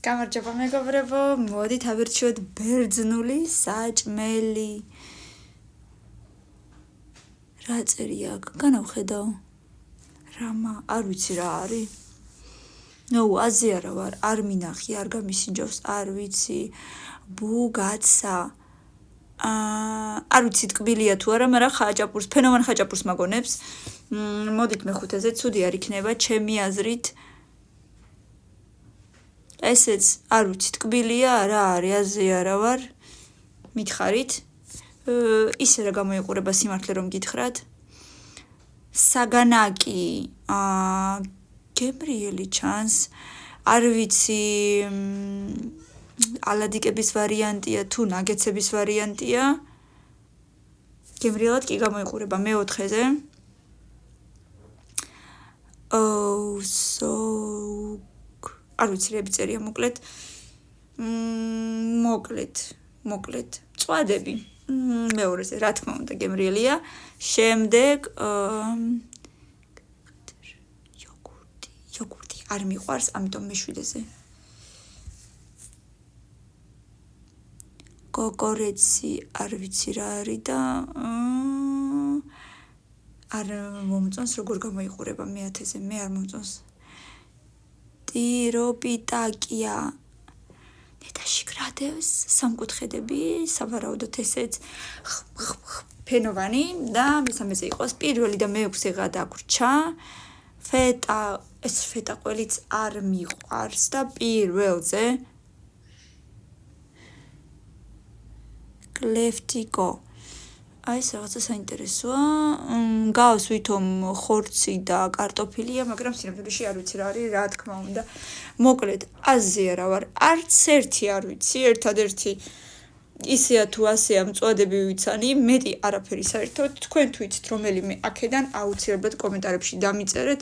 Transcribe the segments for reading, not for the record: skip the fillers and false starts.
გამარჯობა მეგობრებო, მოდით ავირჩიოთ ბერძნული საჭმელი. რა წერია აქ? განავხედავ. რამა, არ ვიცი რა არის. აზი არა ვარ, არ მინახი, არ გამისინჯავს, არ ვიცი. ბუგაცა. არ ვიცი ტკბილია თუ არა, მაგრამ ხაჭაპურს, ფენოვან ხაჭაპურს მაგონებს. მოდით მეხუთეზე, ცუდი არ იქნება, ჩემი აზრით. ესეც არ ვიცი ტკბილია რა არის, აზი არა ვარ. მითხარით. ისე რა გამოიყურება სიმართლე რომ გითხრათ. საგანაკი, გებრიელი ჩანს, არ ვიცი ალადიკების ვარიანტია თუ ნაგეცების ვარიანტია. გებრიელად კი გამოიყურება მეოთხეზე. არ ვიცი რები წერია მოკლედ. მოკლედ. წვადები. მეორეზე რა თქმა უნდა გემრიელია. შემდეგ იოგურტი არ მიყვარს, ამიტომ მეშვიდეზე. კოკორეცი არ ვიცი რა არის და არ მომწონს როგორ გამოიყურება მე-10-ზე, მე არ მომწონს. ტიროპიტაკია ნეტაში გრადევს სამკუთხედები, სავარაუდოდ ესეც ფენოვანი და მესამეზე იყოს პირველი და მეექვსე გადაგვრჩა. ეს ფეტა ყველიც არ მიყვარს და პირველზე კლეფტიკო. ეს რაღაცა საინტერესოა. გავს ვითომ ხორცი და კარტოფილია, მაგრამ სინამდვილეში არ ვიცი რა არის, რა თქმა უნდა. მოკლედ, აზი არა ვარ, არც ერთი არ ვიცი, ერთადერთი ისეა თუ ასეა მწვადები ვიცანი, მეტი არაფერი საერთოდ. თქვენ თუ იცით რომელიმე აქედან, აუცილებლად კომენტარებში დამიწერეთ.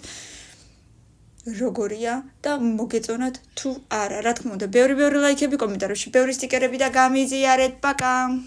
როგორია და მოგეწონათ თუ არა. რა თქმა უნდა, ბევრი ლაიქები კომენტარებში, ბევრი სტიკერები და გამიზიარეთ. პაკა.